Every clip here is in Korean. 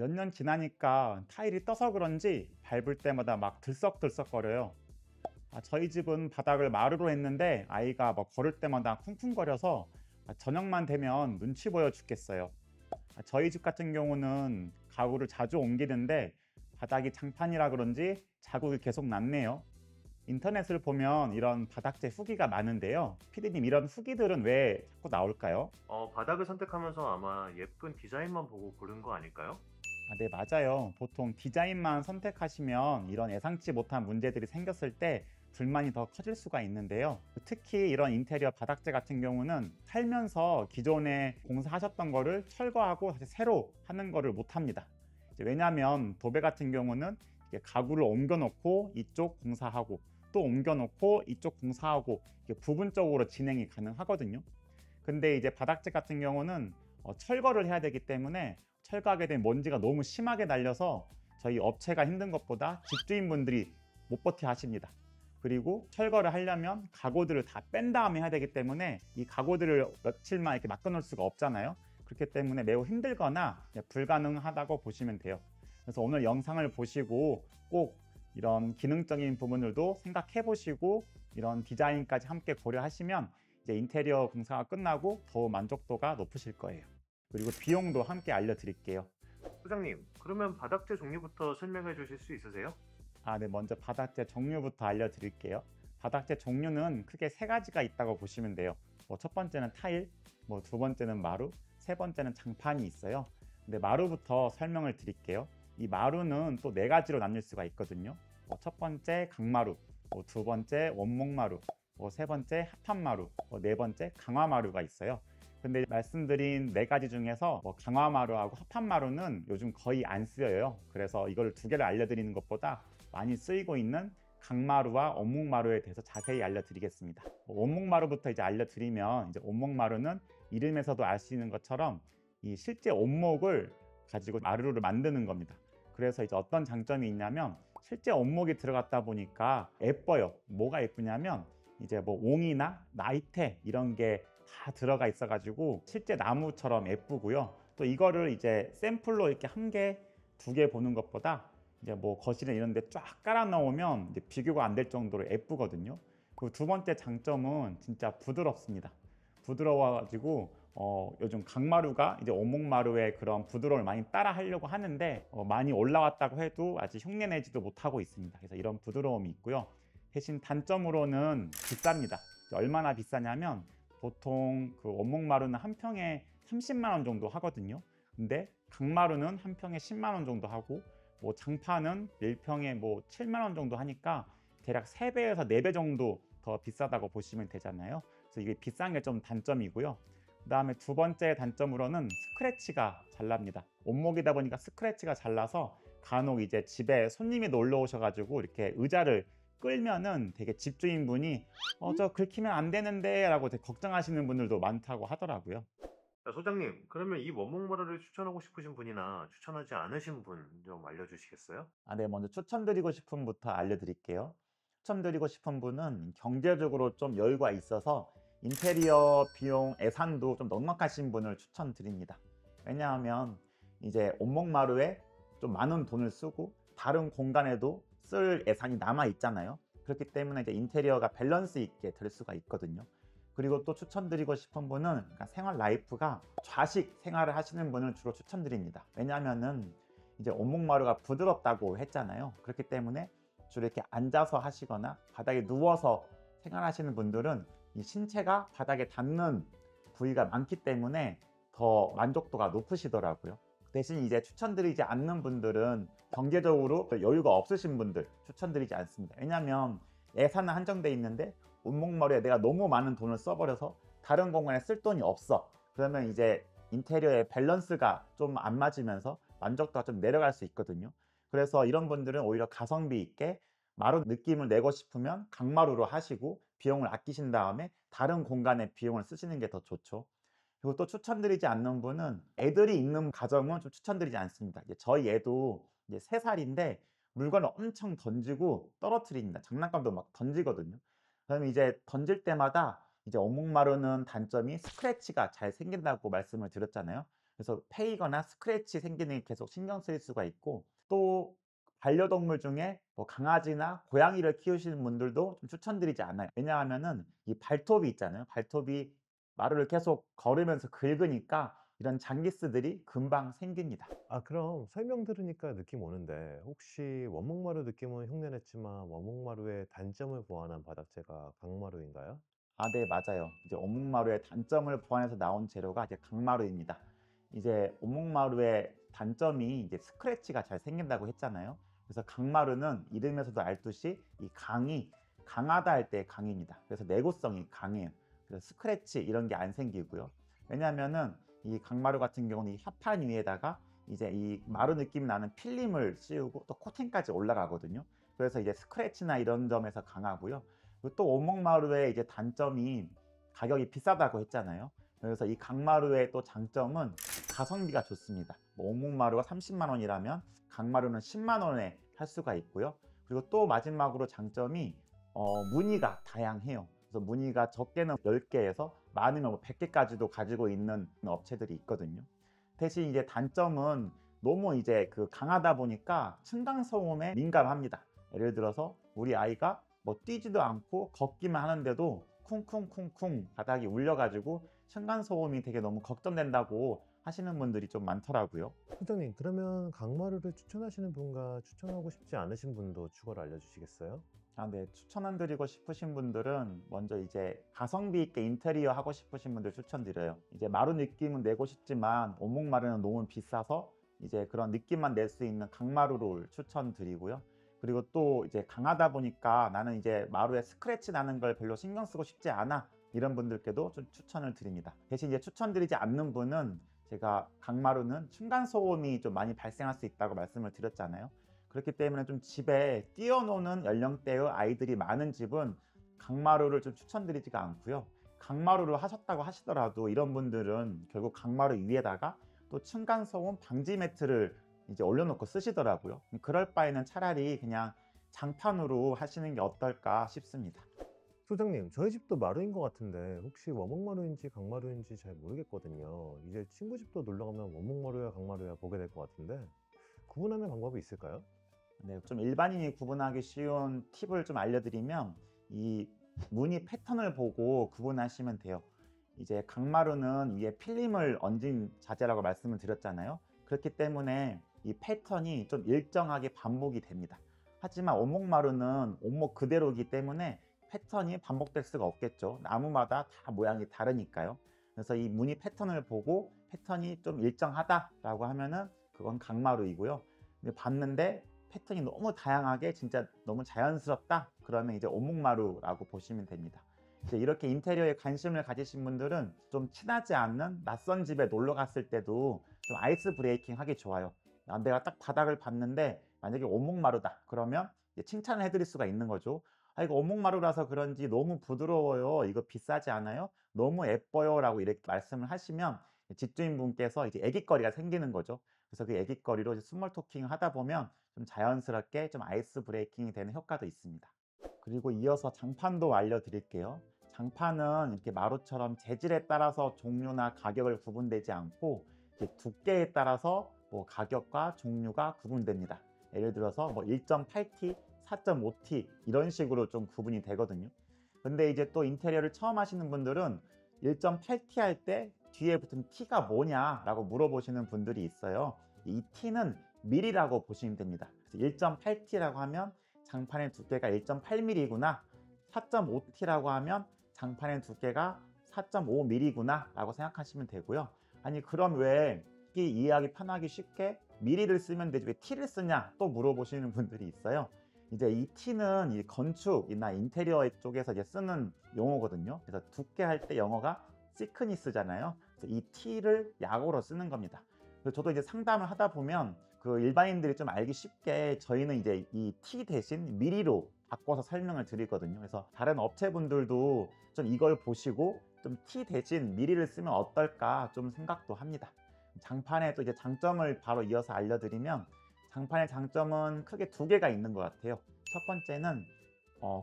몇 년 지나니까 타일이 떠서 그런지 밟을 때마다 막 들썩들썩거려요. 저희 집은 바닥을 마루로 했는데 아이가 뭐 걸을 때마다 쿵쿵거려서 저녁만 되면 눈치 보여 죽겠어요. 저희 집 같은 경우는 가구를 자주 옮기는데 바닥이 장판이라 그런지 자국이 계속 남네요. 인터넷을 보면 이런 바닥재 후기가 많은데요. 피디님, 이런 후기들은 왜 자꾸 나올까요? 바닥을 선택하면서 아마 예쁜 디자인만 보고 고른 거 아닐까요? 네, 맞아요. 보통 디자인만 선택하시면 이런 예상치 못한 문제들이 생겼을 때 불만이 더 커질 수가 있는데요. 특히 이런 인테리어 바닥재 같은 경우는 살면서 기존에 공사하셨던 거를 철거하고 다시 새로 하는 거를 못 합니다. 왜냐하면 도배 같은 경우는 가구를 옮겨 놓고 이쪽 공사하고 또 옮겨 놓고 이쪽 공사하고 부분적으로 진행이 가능하거든요. 근데 이제 바닥재 같은 경우는 철거를 해야 되기 때문에 철거하게 된 먼지가 너무 심하게 날려서 저희 업체가 힘든 것보다 집주인분들이 못 버텨 하십니다. 그리고 철거를 하려면 가구들을 다 뺀 다음에 해야 되기 때문에 이 가구들을 며칠만 이렇게 맡겨놓을 수가 없잖아요. 그렇기 때문에 매우 힘들거나 불가능하다고 보시면 돼요. 그래서 오늘 영상을 보시고 꼭 이런 기능적인 부분들도 생각해 보시고 이런 디자인까지 함께 고려하시면 이제 인테리어 공사가 끝나고 더 만족도가 높으실 거예요. 그리고 비용도 함께 알려드릴게요. 소장님, 그러면 바닥재 종류부터 설명해 주실 수 있으세요? 네, 먼저 바닥재 종류부터 알려드릴게요. 바닥재 종류는 크게 세 가지가 있다고 보시면 돼요. 첫 번째는 타일, 두 번째는 마루, 세 번째는 장판이 있어요. 근데 마루부터 설명을 드릴게요. 이 마루는 또 네 가지로 나뉠 수가 있거든요. 첫 번째 강마루, 두 번째 원목마루, 세 번째 합판마루, 네 번째 강화마루가 있어요. 근데 말씀드린 네 가지 중에서 강화마루하고 합판마루는 요즘 거의 안 쓰여요. 그래서 이걸 두 개를 알려드리는 것보다 많이 쓰이고 있는 강마루와 원목마루에 대해서 자세히 알려드리겠습니다. 원목마루부터 이제 알려드리면, 이제 원목마루는 이름에서도 알 수 있는 것처럼 이 실제 원목을 가지고 마루를 만드는 겁니다. 그래서 이제 어떤 장점이 있냐면 실제 원목이 들어갔다 보니까 예뻐요. 뭐가 예쁘냐면 이제 옹이나 나이테 이런 게 다 들어가 있어 가지고 실제 나무처럼 예쁘고요. 또 이거를 이제 샘플로 이렇게 한 개, 두 개 보는 것보다 이제 거실에 이런 데 쫙 깔아 놓으면 이제 비교가 안 될 정도로 예쁘거든요. 그 두 번째 장점은 진짜 부드럽습니다. 부드러워 가지고 요즘 강마루가 이제 원목마루의 그런 부드러움을 많이 따라 하려고 하는데 많이 올라왔다고 해도 아직 흉내 내지도 못하고 있습니다. 그래서 이런 부드러움이 있고요. 대신 단점으로는 비쌉니다. 얼마나 비싸냐면 보통 그 원목마루는 한 평에 30만 원 정도 하거든요. 근데 강마루는 한 평에 10만 원 정도 하고 장판은 1평에 7만 원 정도 하니까 대략 3배에서 4배 정도 더 비싸다고 보시면 되잖아요. 그래서 이게 비싼 게 좀 단점이고요. 그 다음에 두 번째 단점으로는 스크래치가 잘 납니다. 원목이다 보니까 스크래치가 잘 나서 간혹 이제 집에 손님이 놀러 오셔가지고 이렇게 의자를 끌면은 되게 집주인분이 저 긁히면 안 되는데 라고 되게 걱정하시는 분들도 많다고 하더라고요. 자, 소장님, 그러면 이 원목마루를 추천하고 싶으신 분이나 추천하지 않으신 분 좀 알려주시겠어요? 네, 먼저 추천드리고 싶은 분부터 알려드릴게요. 추천드리고 싶은 분은 경제적으로 좀 여유가 있어서 인테리어 비용 예산도 좀 넉넉하신 분을 추천드립니다. 왜냐하면 이제 온목마루에 좀 많은 돈을 쓰고 다른 공간에도 쓸 예산이 남아 있잖아요. 그렇기 때문에 이제 인테리어가 밸런스 있게 될 수가 있거든요. 그리고 또 추천드리고 싶은 분은 생활 라이프가 좌식 생활을 하시는 분을 주로 추천드립니다. 왜냐하면은 이제 온목마루가 부드럽다고 했잖아요. 그렇기 때문에 주로 이렇게 앉아서 하시거나 바닥에 누워서 생활하시는 분들은 이 신체가 바닥에 닿는 부위가 많기 때문에 더 만족도가 높으시더라고요. 대신 이제 추천드리지 않는 분들은 경제적으로 여유가 없으신 분들 추천드리지 않습니다. 왜냐하면 예산은 한정돼 있는데 온목마루에 내가 너무 많은 돈을 써버려서 다른 공간에 쓸 돈이 없어. 그러면 이제 인테리어의 밸런스가 좀 안 맞으면서 만족도가 좀 내려갈 수 있거든요. 그래서 이런 분들은 오히려 가성비 있게 마루 느낌을 내고 싶으면 강마루로 하시고 비용을 아끼신 다음에 다른 공간에 비용을 쓰시는 게 더 좋죠. 그리고 또 추천드리지 않는 분은 애들이 있는 가정은 좀 추천드리지 않습니다. 이제 저희 애도 이제 3살인데 물건을 엄청 던지고 떨어뜨립니다. 장난감도 막 던지거든요. 그러면 이제 던질 때마다 이제 원목마루는 단점이 스크래치가 잘 생긴다고 말씀을 드렸잖아요. 그래서 패이거나 스크래치 생기는 게 계속 신경 쓰일 수가 있고, 또 반려동물 중에 뭐 강아지나 고양이를 키우시는 분들도 좀 추천드리지 않아요. 왜냐하면은 이 발톱이 있잖아요. 발톱이 마루를 계속 걸으면서 긁으니까 이런 장기스들이 금방 생깁니다. 아 그럼 설명 들으니까 느낌 오는데 혹시 원목마루 느낌은 흉내냈지만 원목마루의 단점을 보완한 바닥재가 강마루인가요? 아, 네, 맞아요. 이제 오목마루의 단점을 보완해서 나온 재료가 이제 강마루입니다. 이제 오목마루의 단점이 이제 스크래치가 잘 생긴다고 했잖아요. 그래서 강마루는 이름에서도 알듯이 이 강이 강하다 할 때 강입니다. 그래서 내구성이 강해요. 그래서 스크래치 이런 게 안 생기고요. 왜냐하면은 이 강마루 같은 경우는 이 합판 위에다가 이제 이 마루 느낌 나는 필름을 씌우고 또 코팅까지 올라가거든요. 그래서 이제 스크래치나 이런 점에서 강하고요. 그리고 또 오목마루의 이제 단점이 가격이 비싸다고 했잖아요. 그래서 이 강마루의 또 장점은 가성비가 좋습니다. 뭐 오목마루가 30만 원이라면 강마루는 10만 원에 할 수가 있고요. 그리고 또 마지막으로 장점이 무늬가 다양해요. 그래서 무늬가 적게는 10개에서 많으면 뭐 100개까지도 가지고 있는 업체들이 있거든요. 대신 이제 단점은 너무 이제 그 강하다 보니까 층간 소음에 민감합니다. 예를 들어서 우리 아이가 뭐 뛰지도 않고 걷기만 하는데도 쿵쿵쿵쿵 바닥이 울려가지고 층간소음이 되게 너무 걱정된다고 하시는 분들이 좀 많더라고요. 소장님 그러면 강마루를 추천하시는 분과 추천하고 싶지 않으신 분도 추가로 알려주시겠어요? 아, 네. 추천 드리고 싶으신 분들은 먼저 이제 가성비 있게 인테리어 하고 싶으신 분들 추천드려요. 이제 마루 느낌은 내고 싶지만 오목마루는 너무 비싸서 이제 그런 느낌만 낼 수 있는 강마루를 추천드리고요. 그리고 또 이제 강하다 보니까 나는 이제 마루에 스크래치 나는 걸 별로 신경 쓰고 싶지 않아, 이런 분들께도 좀 추천을 드립니다. 대신 이제 추천드리지 않는 분은, 제가 강마루는 층간소음이 좀 많이 발생할 수 있다고 말씀을 드렸잖아요. 그렇기 때문에 좀 집에 뛰어노는 연령대의 아이들이 많은 집은 강마루를 좀 추천드리지가 않고요. 강마루를 하셨다고 하시더라도 이런 분들은 결국 강마루 위에다가 또 층간소음 방지 매트를 이제 올려놓고 쓰시더라고요. 그럴 바에는 차라리 그냥 장판으로 하시는 게 어떨까 싶습니다. 소장님 저희 집도 마루인 것 같은데 혹시 원목마루인지 강마루인지 잘 모르겠거든요. 이제 친구 집도 놀러 가면 원목마루야 강마루야 보게 될 것 같은데 구분하는 방법이 있을까요? 네, 좀 일반인이 구분하기 쉬운 팁을 좀 알려드리면, 이 무늬 패턴을 보고 구분하시면 돼요. 이제 강마루는 위에 필름을 얹은 자재라고 말씀을 드렸잖아요. 그렇기 때문에 이 패턴이 좀 일정하게 반복이 됩니다. 하지만 원목마루는 원목 그대로이기 때문에 패턴이 반복될 수가 없겠죠. 나무마다 다 모양이 다르니까요. 그래서 이 무늬 패턴을 보고 패턴이 좀 일정하다라고 하면은 그건 강마루이고요. 근데 봤는데 패턴이 너무 다양하게 진짜 너무 자연스럽다, 그러면 이제 오목마루라고 보시면 됩니다. 이제 이렇게 인테리어에 관심을 가지신 분들은 좀 친하지 않는 낯선 집에 놀러 갔을 때도 좀 아이스 브레이킹 하기 좋아요. 내가 딱 바닥을 봤는데 만약에 오목마루다 그러면 이제 칭찬을 해드릴 수가 있는 거죠. 아, 이거 오목마루라서 그런지 너무 부드러워요, 이거 비싸지 않아요, 너무 예뻐요 라고 이렇게 말씀을 하시면 집주인분께서 이제 애깃거리가 생기는 거죠. 그래서 그 애깃거리로 이제 스몰 토킹을 하다 보면 좀 자연스럽게 좀 아이스 브레이킹이 되는 효과도 있습니다. 그리고 이어서 장판도 알려드릴게요. 장판은 이렇게 마루처럼 재질에 따라서 종류나 가격을 구분되지 않고 이제 두께에 따라서 뭐 가격과 종류가 구분됩니다. 예를 들어서 뭐 1.8T, 4.5T 이런 식으로 좀 구분이 되거든요. 근데 이제 또 인테리어를 처음 하시는 분들은 1.8T 할 때 뒤에 붙은 T가 뭐냐라고 물어보시는 분들이 있어요. 이 T는 밀이라고 보시면 됩니다. 그래서 1.8T라고 하면 장판의 두께가 1.8mm구나, 4.5T라고 하면 장판의 두께가 4.5mm구나 라고 생각하시면 되고요. 아니 그럼 왜 이해하기 편하기 쉽게 미리를 쓰면 되지 왜 T를 쓰냐 또 물어보시는 분들이 있어요. 이제 이 T는 이 건축이나 인테리어 쪽에서 이제 쓰는 용어거든요. 그래서 두께 할 때 영어가 thickness잖아요. 그래서 이 T를 약어로 쓰는 겁니다. 그래서 저도 이제 상담을 하다 보면 그 일반인들이 좀 알기 쉽게 저희는 이제 이 T 대신 미리로 바꿔서 설명을 드리거든요. 그래서 다른 업체분들도 좀 이걸 보시고 좀 T 대신 미리를 쓰면 어떨까 좀 생각도 합니다. 장판의 또 이제 장점을 바로 이어서 알려드리면, 장판의 장점은 크게 두 개가 있는 것 같아요. 첫 번째는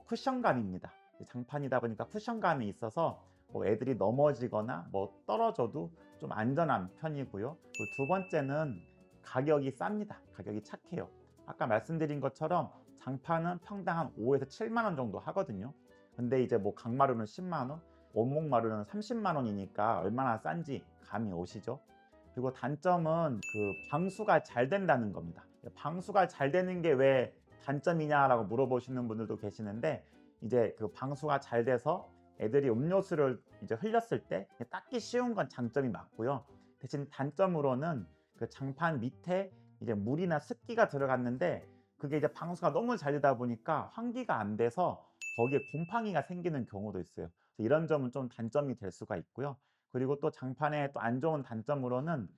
쿠션감입니다. 장판이다 보니까 쿠션감이 있어서 뭐 애들이 넘어지거나 뭐 떨어져도 좀 안전한 편이고요. 그리고 두 번째는 가격이 쌉니다. 가격이 착해요. 아까 말씀드린 것처럼 장판은 평당 한 5에서 7만 원 정도 하거든요. 근데 이제 뭐 강마루는 10만 원, 원목마루는 30만 원이니까 얼마나 싼지 감이 오시죠? 그리고 단점은 그 방수가 잘 된다는 겁니다. 방수가 잘 되는 게 왜 단점이냐라고 물어보시는 분들도 계시는데, 이제 그 방수가 잘 돼서 애들이 음료수를 이제 흘렸을 때 닦기 쉬운 건 장점이 맞고요. 대신 단점으로는 그 장판 밑에 이제 물이나 습기가 들어갔는데, 그게 이제 방수가 너무 잘 되다 보니까 환기가 안 돼서 거기에 곰팡이가 생기는 경우도 있어요. 이런 점은 좀 단점이 될 수가 있고요. 그리고 또 장판의 또 안 좋은 단점으로는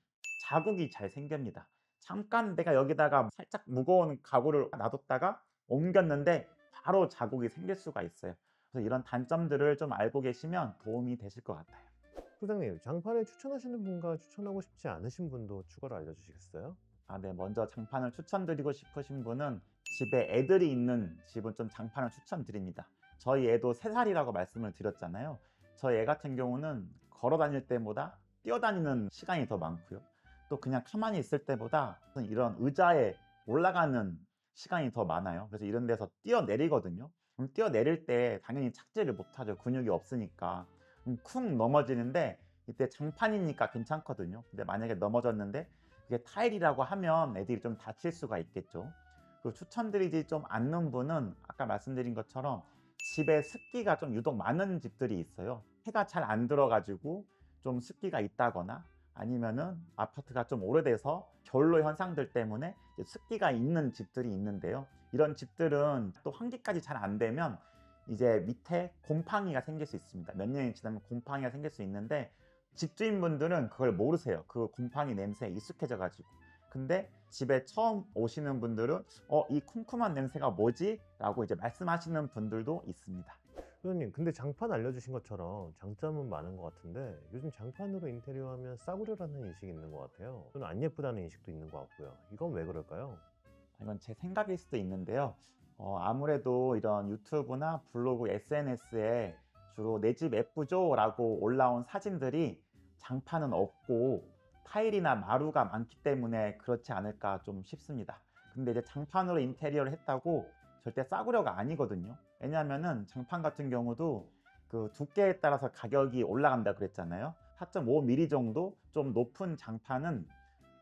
자국이 잘 생깁니다. 잠깐 내가 여기다가 살짝 무거운 가구를 놔뒀다가 옮겼는데 바로 자국이 생길 수가 있어요. 그래서 이런 단점들을 좀 알고 계시면 도움이 되실 것 같아요. 소장님, 장판을 추천하시는 분과 추천하고 싶지 않으신 분도 추가로 알려주시겠어요? 네. 먼저 장판을 추천드리고 싶으신 분은 집에 애들이 있는 집은 좀 장판을 추천드립니다. 저희 애도 3살이라고 말씀을 드렸잖아요. 저희 애 같은 경우는 걸어 다닐 때보다 뛰어다니는 시간이 더 많고요. 또 그냥 가만히 있을 때보다 이런 의자에 올라가는 시간이 더 많아요. 그래서 이런 데서 뛰어내리거든요. 그럼 뛰어내릴 때 당연히 착지를 못하죠. 근육이 없으니까. 쿵 넘어지는데 이때 장판이니까 괜찮거든요. 근데 만약에 넘어졌는데 그게 타일이라고 하면 애들이 좀 다칠 수가 있겠죠. 그리고 추천드리지 좀 않는 분은 아까 말씀드린 것처럼 집에 습기가 좀 유독 많은 집들이 있어요. 해가 잘 안 들어가지고 좀 습기가 있다거나, 아니면은 아파트가 좀 오래돼서 결로 현상들 때문에 이제 습기가 있는 집들이 있는데요. 이런 집들은 또 환기까지 잘 안 되면 이제 밑에 곰팡이가 생길 수 있습니다. 몇 년이 지나면 곰팡이가 생길 수 있는데, 집주인분들은 그걸 모르세요. 그 곰팡이 냄새에 익숙해져 가지고. 근데 집에 처음 오시는 분들은 이 쿰쿰한 냄새가 뭐지? 라고 이제 말씀하시는 분들도 있습니다. 소장님, 근데 장판 알려주신 것처럼 장점은 많은 것 같은데 요즘 장판으로 인테리어 하면 싸구려라는 인식이 있는 것 같아요. 또는 안 예쁘다는 인식도 있는 것 같고요. 이건 왜 그럴까요? 이건 제 생각일 수도 있는데요. 아무래도 이런 유튜브나 블로그, SNS에 주로 내 집 예쁘죠? 라고 올라온 사진들이 장판은 없고 타일이나 마루가 많기 때문에 그렇지 않을까 좀 싶습니다. 근데 이제 장판으로 인테리어를 했다고 절대 싸구려가 아니거든요. 왜냐하면은 장판 같은 경우도 그 두께에 따라서 가격이 올라간다 그랬잖아요. 4.5mm 정도 좀 높은 장판은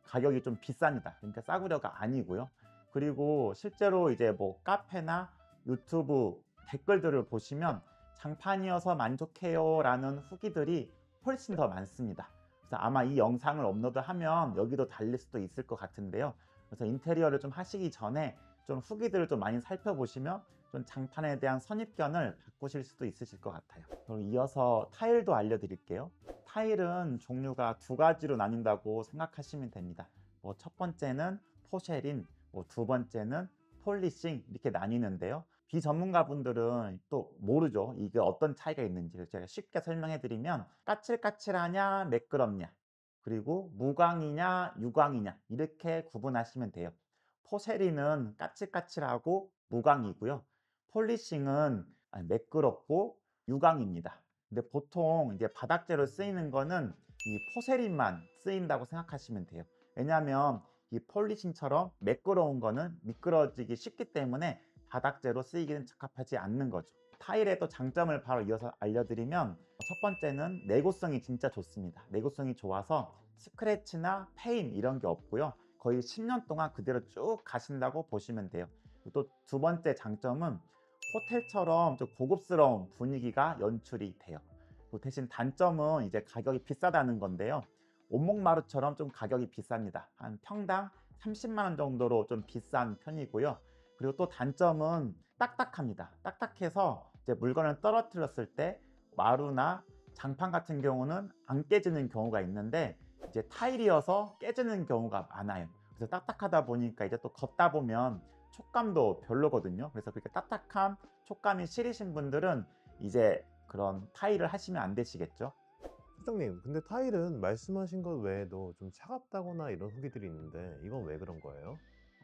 가격이 좀 비쌉니다. 그러니까 싸구려가 아니고요. 그리고 실제로 이제 뭐 카페나 유튜브 댓글들을 보시면 장판이어서 만족해요 라는 후기들이 훨씬 더 많습니다. 그래서 아마 이 영상을 업로드하면 여기도 달릴 수도 있을 것 같은데요. 그래서 인테리어를 좀 하시기 전에 좀 후기들을 좀 많이 살펴보시면 좀 장판에 대한 선입견을 바꾸실 수도 있으실 것 같아요. 그럼 이어서 타일도 알려드릴게요. 타일은 종류가 2가지로 나뉜다고 생각하시면 됩니다. 뭐 첫 번째는 포쉐린, 뭐 두 번째는 폴리싱, 이렇게 나뉘는데요. 비전문가분들은 또 모르죠. 이게 어떤 차이가 있는지를 제가 쉽게 설명해 드리면, 까칠까칠하냐 매끄럽냐, 그리고 무광이냐 유광이냐, 이렇게 구분하시면 돼요. 포쉐린은 까칠까칠하고 무광이고요. 폴리싱은 매끄럽고 유광입니다. 근데 보통 이제 바닥재로 쓰이는 거는 이 포세린만 쓰인다고 생각하시면 돼요. 왜냐하면 이 폴리싱처럼 매끄러운 거는 미끄러지기 쉽기 때문에 바닥재로 쓰이기는 적합하지 않는 거죠. 타일의 또 장점을 바로 이어서 알려드리면, 첫 번째는 내구성이 진짜 좋습니다. 내구성이 좋아서 스크래치나 페인 이런 게 없고요. 거의 10년 동안 그대로 쭉 가신다고 보시면 돼요. 또 두 번째 장점은 호텔처럼 좀 고급스러운 분위기가 연출이 돼요. 대신 단점은 이제 가격이 비싸다는 건데요. 온목마루처럼 좀 가격이 비쌉니다. 한 평당 30만 원 정도로 좀 비싼 편이고요. 그리고 또 단점은 딱딱합니다. 딱딱해서 이제 물건을 떨어뜨렸을 때 마루나 장판 같은 경우는 안 깨지는 경우가 있는데, 이제 타일이어서 깨지는 경우가 많아요. 그래서 딱딱하다 보니까 이제 또 걷다 보면 촉감도 별로거든요. 그래서 그렇게 딱딱함, 촉감이 싫으신 분들은 이제 그런 타일을 하시면 안 되시겠죠. 소장님, 근데 타일은 말씀하신 것 외에도 좀 차갑다거나 이런 후기들이 있는데 이건 왜 그런 거예요?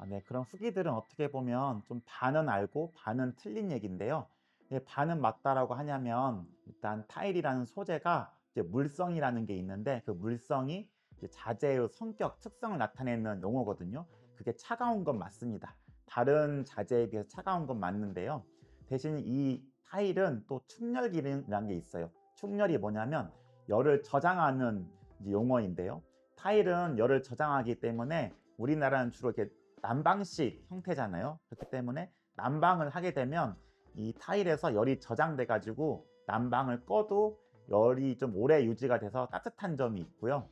네, 그런 후기들은 어떻게 보면 좀 반은 알고 반은 틀린 얘기인데요. 반은 맞다라고 하냐면 일단 타일이라는 소재가 이제 물성이라는 게 있는데 그 물성이 이제 자재의 성격, 특성을 나타내는 용어거든요. 그게 차가운 건 맞습니다. 다른 자재에 비해서 차가운 건 맞는데요. 대신 이 타일은 또 충렬 기능이라는 게 있어요. 충렬이 뭐냐면 열을 저장하는 이제 용어인데요. 타일은 열을 저장하기 때문에 우리나라는 주로 이렇게 난방식 형태잖아요. 그렇기 때문에 난방을 하게 되면 이 타일에서 열이 저장돼 가지고 난방을 꺼도 열이 좀 오래 유지가 돼서 따뜻한 점이 있고요.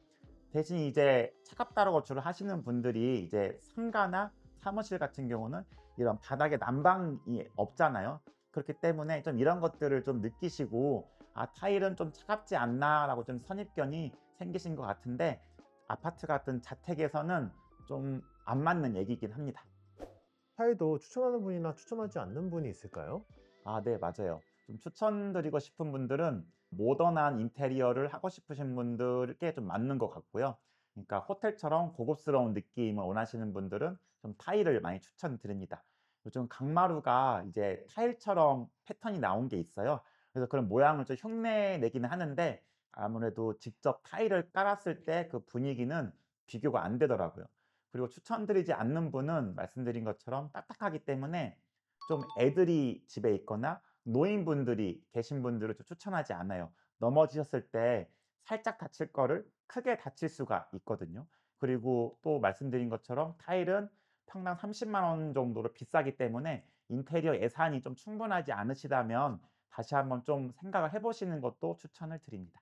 대신 이제 차갑다라고 주로 하시는 분들이 이제 상가나 사무실 같은 경우는 이런 바닥에 난방이 없잖아요. 그렇기 때문에 좀 이런 것들을 좀 느끼시고 타일은 좀 차갑지 않나 라고 좀 선입견이 생기신 것 같은데 아파트 같은 자택에서는 좀 안 맞는 얘기긴 합니다. 타일도 추천하는 분이나 추천하지 않는 분이 있을까요? 네, 맞아요. 좀 추천드리고 싶은 분들은 모던한 인테리어를 하고 싶으신 분들께 좀 맞는 것 같고요. 그러니까 호텔처럼 고급스러운 느낌을 원하시는 분들은 좀 타일을 많이 추천드립니다. 요즘 강마루가 이제 타일처럼 패턴이 나온 게 있어요. 그래서 그런 모양을 좀 흉내 내기는 하는데 아무래도 직접 타일을 깔았을 때 그 분위기는 비교가 안 되더라고요. 그리고 추천드리지 않는 분은 말씀드린 것처럼 딱딱하기 때문에 좀 애들이 집에 있거나 노인분들이 계신 분들을 좀 추천하지 않아요. 넘어지셨을 때 살짝 다칠 거를 크게 다칠 수가 있거든요. 그리고 또 말씀드린 것처럼 타일은 평당 30만 원 정도로 비싸기 때문에 인테리어 예산이 좀 충분하지 않으시다면 다시 한번 좀 생각을 해보시는 것도 추천을 드립니다.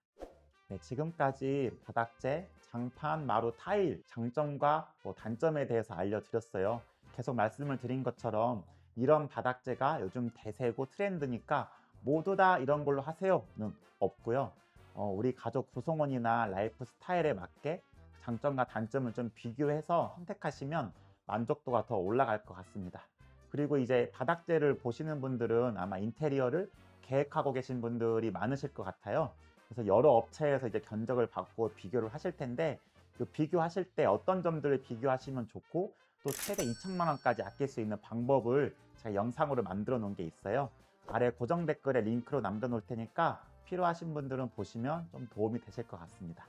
네, 지금까지 바닥재, 장판, 마루, 타일 장점과 단점에 대해서 알려드렸어요. 계속 말씀을 드린 것처럼 이런 바닥재가 요즘 대세고 트렌드니까 모두 다 이런 걸로 하세요는 없고요. 우리 가족 구성원이나 라이프 스타일에 맞게 장점과 단점을 좀 비교해서 선택하시면 만족도가 더 올라갈 것 같습니다. 그리고 이제 바닥재를 보시는 분들은 아마 인테리어를 계획하고 계신 분들이 많으실 것 같아요. 그래서 여러 업체에서 이제 견적을 받고 비교를 하실 텐데 그 비교하실 때 어떤 점들을 비교하시면 좋고 또 최대 2천만 원까지 아낄 수 있는 방법을 제가 영상으로 만들어 놓은 게 있어요. 아래 고정 댓글에 링크로 남겨 놓을 테니까 필요하신 분들은 보시면 좀 도움이 되실 것 같습니다.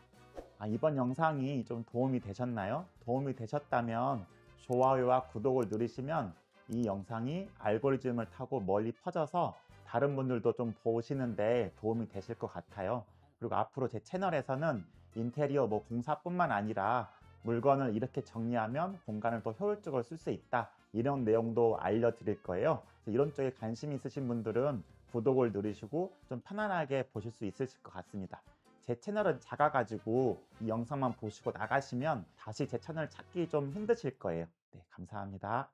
이번 영상이 좀 도움이 되셨나요? 도움이 되셨다면 좋아요와 구독을 누르시면 이 영상이 알고리즘을 타고 멀리 퍼져서 다른 분들도 좀 보시는데 도움이 되실 것 같아요. 그리고 앞으로 제 채널에서는 인테리어 공사뿐만 아니라 물건을 이렇게 정리하면 공간을 더 효율적으로 쓸 수 있다. 이런 내용도 알려드릴 거예요. 이런 쪽에 관심 있으신 분들은 구독을 누르시고 좀 편안하게 보실 수 있으실 것 같습니다. 제 채널은 작아가지고 이 영상만 보시고 나가시면 다시 제 채널 찾기 좀 힘드실 거예요. 네, 감사합니다.